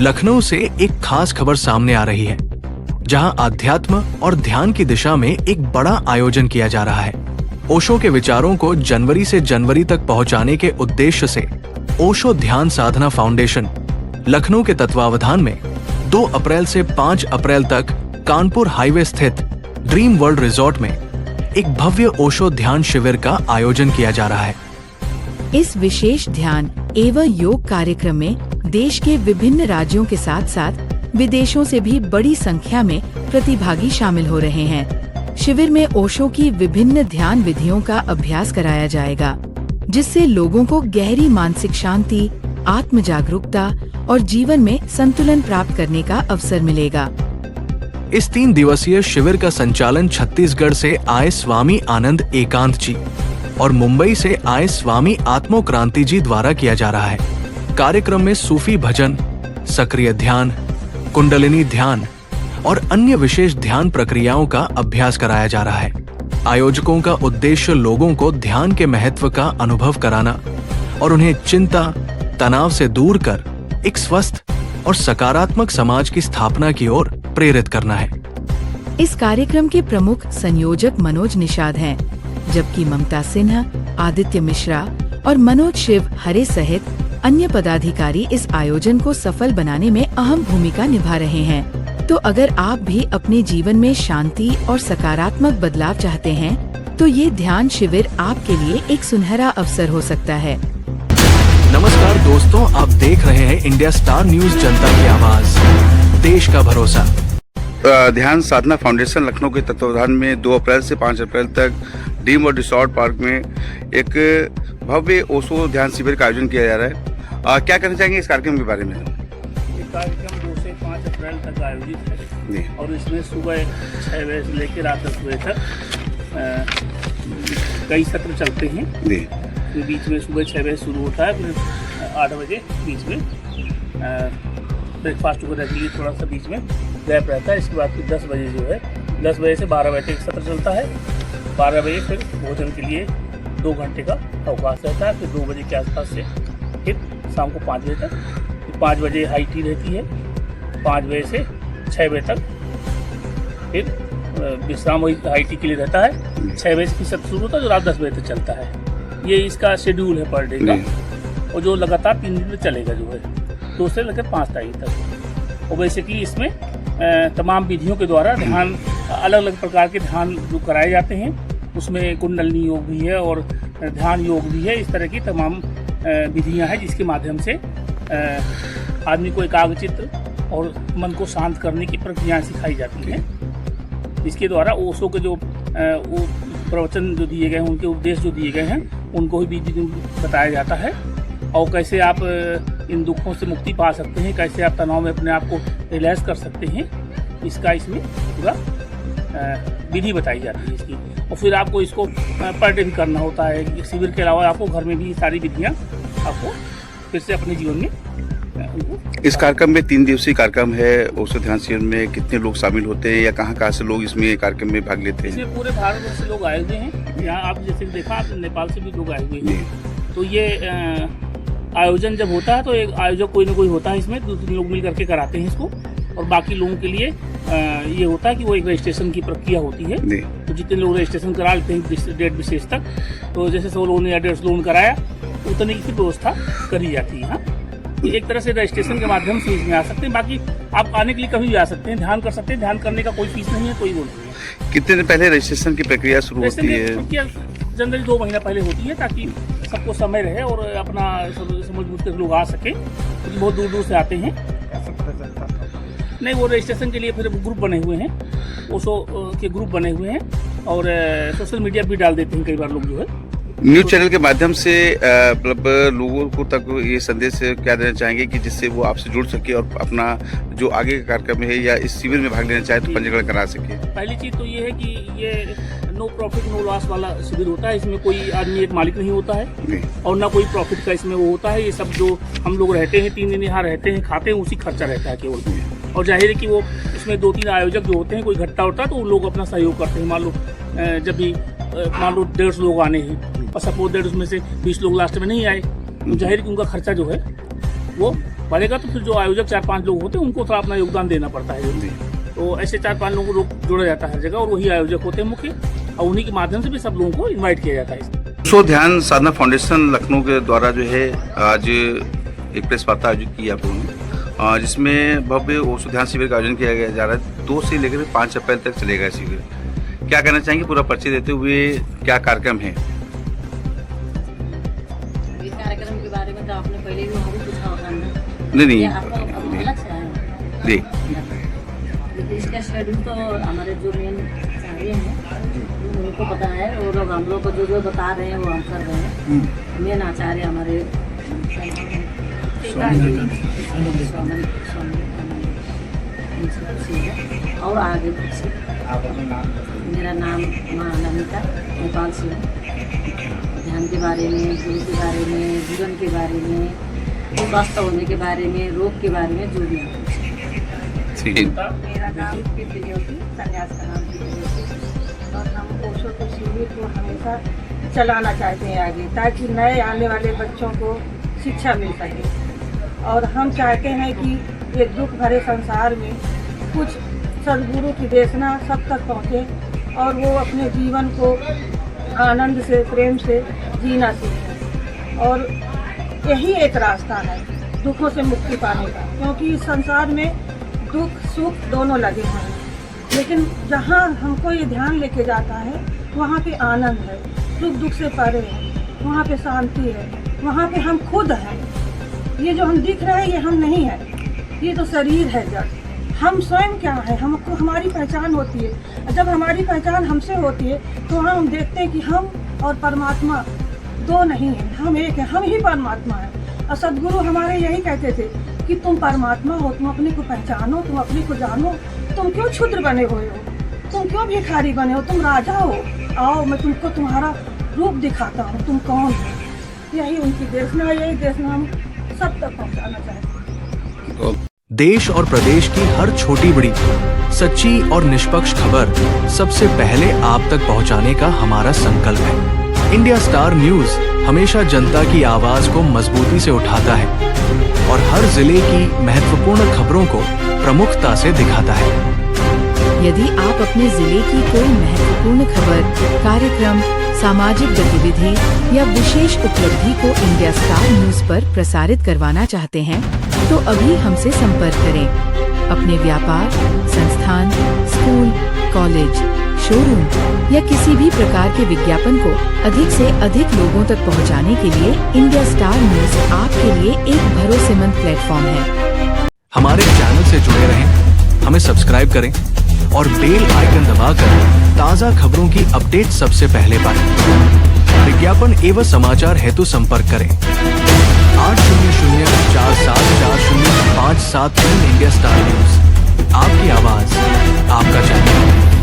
लखनऊ से एक खास खबर सामने आ रही है, जहां आध्यात्म और ध्यान की दिशा में एक बड़ा आयोजन किया जा रहा है। ओशो के विचारों को जनवरी से जनवरी तक पहुंचाने के उद्देश्य से ओशो ध्यान साधना फाउंडेशन लखनऊ के तत्वावधान में 2 अप्रैल से 5 अप्रैल तक कानपुर हाईवे स्थित ड्रीम वर्ल्ड रिजॉर्ट में एक भव्य ओशो ध्यान शिविर का आयोजन किया जा रहा है। इस विशेष ध्यान एवं योग कार्यक्रम में देश के विभिन्न राज्यों के साथ साथ विदेशों से भी बड़ी संख्या में प्रतिभागी शामिल हो रहे हैं। शिविर में ओशो की विभिन्न ध्यान विधियों का अभ्यास कराया जाएगा, जिससे लोगों को गहरी मानसिक शांति, आत्म जागरूकता और जीवन में संतुलन प्राप्त करने का अवसर मिलेगा। इस 3 दिवसीय शिविर का संचालन छत्तीसगढ़ से आए स्वामी आनंद एकांत जी और मुंबई से आए स्वामी आत्मोक्रांति जी द्वारा किया जा रहा है। कार्यक्रम में सूफी भजन, सक्रिय ध्यान, कुंडलिनी ध्यान और अन्य विशेष ध्यान प्रक्रियाओं का अभ्यास कराया जा रहा है। आयोजकों का उद्देश्य लोगों को ध्यान के महत्व का अनुभव कराना और उन्हें चिंता, तनाव से दूर कर एक स्वस्थ और सकारात्मक समाज की स्थापना की ओर प्रेरित करना है। इस कार्यक्रम के प्रमुख संयोजक मनोज निषाद हैं, जबकि ममता सिन्हा, आदित्य मिश्रा और मनोज शिव हरे सहित अन्य पदाधिकारी इस आयोजन को सफल बनाने में अहम भूमिका निभा रहे हैं। तो अगर आप भी अपने जीवन में शांति और सकारात्मक बदलाव चाहते हैं, तो ये ध्यान शिविर आपके लिए एक सुनहरा अवसर हो सकता है। नमस्कार दोस्तों, आप देख रहे हैं इंडिया स्टार न्यूज, जनता की आवाज, देश का भरोसा। ध्यान साधना फाउंडेशन लखनऊ के तत्वावधान में 2 अप्रैल से 5 अप्रैल तक ड्रीम वर्ल्ड रिसॉर्ट पार्क में एक भव्य ओशो ध्यान शिविर का आयोजन किया जा रहा है। क्या कहना चाहेंगे इस कार्यक्रम के बारे में? ये कार्यक्रम 2 से 5 अप्रैल तक आयोजित है और इसमें सुबह 6 बजे से लेकर रात 10 बजे तक कई सत्र चलते हैं। फिर बीच में सुबह 6 बजे शुरू होता है, फिर 8 बजे बीच में ब्रेकफास्ट वगैरह के लिए थोड़ा सा बीच में गैप रहता है। इसके बाद फिर 10 बजे जो है 10 बजे से 12 बजे तक सत्र चलता है। 12 बजे फिर भोजन के लिए 2 घंटे का अवकाश रहता है। फिर 2 बजे के आसपास से फिर शाम को 5 बजे तक, फिर 5 बजे हाई टी रहती है। 5 बजे से 6 बजे तक फिर विश्राम वही हाई टी के लिए रहता है। 6 बजे से सत्र शुरू होता है जो रात 10 बजे तक चलता है। ये इसका शेड्यूल है पर डे का, और जो लगातार 3 दिन में चलेगा, जो है 2 से लेकर 5 तारीख तक। और बेसिकली इसमें तमाम विधियों के द्वारा ध्यान, अलग अलग प्रकार के ध्यान जो कराए जाते हैं, उसमें कुंडलिनी योग भी है और ध्यान योग भी है। इस तरह की तमाम विधियां हैं जिसके माध्यम से आदमी को एकाग्रचित्त और मन को शांत करने की प्रक्रियाएं सिखाई जाती हैं। इसके द्वारा ओशो के जो प्रवचन जो दिए गए हैं, उनके उपदेश जो दिए गए हैं, उनको भी बताया जाता है। और कैसे आप इन दुखों से मुक्ति पा सकते हैं, कैसे आप तनाव में अपने आप को रिलैक्स कर सकते हैं, इसका इसमें पूरा विधि बताई जाती है इसकी। और फिर आपको इसको पर डे भी करना होता है। शिविर के अलावा आपको घर में भी सारी विधियाँ आपको फिर से अपने जीवन में। इस कार्यक्रम में 3 दिवसीय कार्यक्रम है। ओशो ध्यान शिविर में कितने लोग शामिल होते हैं या कहाँ से लोग इसमें कार्यक्रम में भाग लेते हैं? इसमें पूरे भारत से लोग आए हुए हैं। यहाँ आप जैसे देखा, आप नेपाल से भी लोग आए हुए हैं। तो ये आयोजन जब होता है तो एक आयोजक कोई ना कोई होता है, इसमें 2-3 लोग मिल करके कराते हैं इसको। और बाकी लोगों के लिए ये होता है कि वो एक रजिस्ट्रेशन की प्रक्रिया होती है। तो जितने लोग रजिस्ट्रेशन करा लेते हैं डेट विशेष तक, तो जैसे 100 लोगों ने या 150 लोगों ने कराया, उतने की व्यवस्था करी जाती है। एक तरह से रजिस्ट्रेशन के माध्यम से इसमें आ सकते हैं। बाकी आप आने के लिए कभी भी आ सकते हैं, ध्यान कर सकते हैं। ध्यान करने का कोई फीस नहीं है, कोई वो नहीं है। कितने दिन पहले रजिस्ट्रेशन की प्रक्रिया शुरू होती है? जनरली 2 महीना पहले होती है, ताकि सबको समय रहे और अपना समझ बूझ कर लोग आ सके, क्योंकि बहुत दूर दूर से आते हैं। नहीं, वो रजिस्ट्रेशन के लिए फिर ग्रुप बने हुए हैं, ओशो के ग्रुप बने हुए हैं, और सोशल मीडिया भी डाल देते हैं कई बार लोग, जो है न्यूज चैनल के माध्यम से मतलब लोगों को तक ये संदेश क्या देना चाहेंगे कि जिससे वो आपसे जुड़ सके और अपना जो आगे का कार्यक्रम है या इस शिविर में भाग लेना चाहे तो पंजीकरण करा सके? पहली चीज तो ये है कि ये नो प्रॉफिट नो लॉस वाला शिविर होता है। इसमें कोई आदमी एक मालिक नहीं होता है और ना कोई प्रॉफिट का इसमें वो होता है। ये सब जो हम लोग रहते हैं, 3 दिन यहाँ रहते हैं, खाते हैं, उसी खर्चा रहता है केवल। और जाहिर है कि वो उसमें 2-3 आयोजक जो होते हैं, कोई घटता होता है तो उन लोग अपना सहयोग करते हैं। मान लो जब भी 150 लोग आने हैं और सपोज दैट उसमें से 20 लोग लास्ट में नहीं आए, तो जाहिर कि उनका खर्चा जो है वो बढ़ेगा तो फिर जो आयोजक 4-5 लोग होते हैं उनको थोड़ा अपना योगदान देना पड़ता है। तो ऐसे 4-5 लोगों को जोड़ा जाता है हर जगह, और वही आयोजक होते हैं मुख्य, और उन्हीं के माध्यम से भी सब लोगों को इन्वाइट किया जाता है। ओशो ध्यान साधना फाउंडेशन लखनऊ के द्वारा जो है आज एक प्रेस वार्ता आयोजित की आप लोगों ने, जिसमें भव्य ओशो ध्यान शिविर का आयोजन किया जा रहा है। 2 से लेकर 5 अप्रैल तक चलेगा शिविर। क्या कहना चाहेंगे, पूरा परिचय देते हुए क्या कार्यक्रम है? इस कार्यक्रम के बारे में तो आपने पहले भी वहाँ भी पूछा होगा ना? नहीं या आपको अलग से आया? जी, लेकिन इसका शेड्यूल तो हमारे जो मेन आचार्य हैं उनको पता है, वो लोग हम लोग को जो बता रहे हैं वो हम कर रहे हैं। मेन आचार्य हमारे और आगे पीछे। मेरा नाम माँ नमिता नेपाल से है। ध्यान के बारे में, गुरु के बारे में, जीवन के बारे में, स्वस्थ होने के बारे में, रोग के बारे में जो भी है। ठीक है। मेरा नाम कीर्ति ज्योति, संन्यास का नाम कीर्ति ज्योति, और हम ओशो के शिविर को हमेशा चलाना चाहते हैं आगे, ताकि नए आने वाले बच्चों को शिक्षा मिल सके। और हम चाहते हैं कि ये दुख भरे संसार में कुछ सद्गुरु की देशना सब तक पहुँचे, और वो अपने जीवन को आनंद से, प्रेम से जीना सीखें। और यही एक रास्ता है दुखों से मुक्ति पाने का, क्योंकि इस संसार में दुख सुख दोनों लगे हैं, लेकिन जहाँ हमको ये ध्यान लेके जाता है वहाँ पे आनंद है, सुख दुख से परे है, वहाँ पे शांति है, वहाँ पे हम खुद हैं। ये जो हम दिख रहे हैं ये हम नहीं है, ये तो शरीर है जड़। हम स्वयं क्या है, हमको हमारी पहचान होती है। जब हमारी पहचान हमसे होती है तो वहाँ हम देखते हैं कि हम और परमात्मा दो नहीं है, हम एक है, हम ही परमात्मा है। और सद्गुरु हमारे यही कहते थे कि तुम परमात्मा हो, तुम अपने को पहचानो, तुम अपने को जानो। तुम क्यों क्षुद्र बने हुए हो, तुम क्यों भिखारी बने हो, तुम राजा हो। आओ मैं तुमको तुम्हारा रूप दिखाता हूँ, तुम कौन हो। यही उनकी देशना, यही देशना हम सब तक पहुँचाना चाहते हैं। देश और प्रदेश की हर छोटी बड़ी सच्ची और निष्पक्ष खबर सबसे पहले आप तक पहुंचाने का हमारा संकल्प है। इंडिया स्टार न्यूज हमेशा जनता की आवाज को मजबूती से उठाता है और हर जिले की महत्वपूर्ण खबरों को प्रमुखता से दिखाता है। यदि आप अपने जिले की कोई महत्वपूर्ण खबर, कार्यक्रम, सामाजिक गतिविधि या विशेष उपलब्धि को इंडिया स्टार न्यूज पर प्रसारित करवाना चाहते हैं तो अभी हमसे संपर्क करें। अपने व्यापार, संस्थान, स्कूल, कॉलेज, शोरूम या किसी भी प्रकार के विज्ञापन को अधिक से अधिक लोगों तक पहुंचाने के लिए इंडिया स्टार न्यूज आपके लिए एक भरोसेमंद प्लेटफॉर्म है। हमारे चैनल से जुड़े रहें, हमें सब्सक्राइब करें और बेल आइकन दबाकर ताज़ा खबरों की अपडेट सबसे पहले पाएं। विज्ञापन एवं समाचार हेतु संपर्क करें 800474057 इंडिया स्टार न्यूज। आपकी आवाज, आपका चैनल।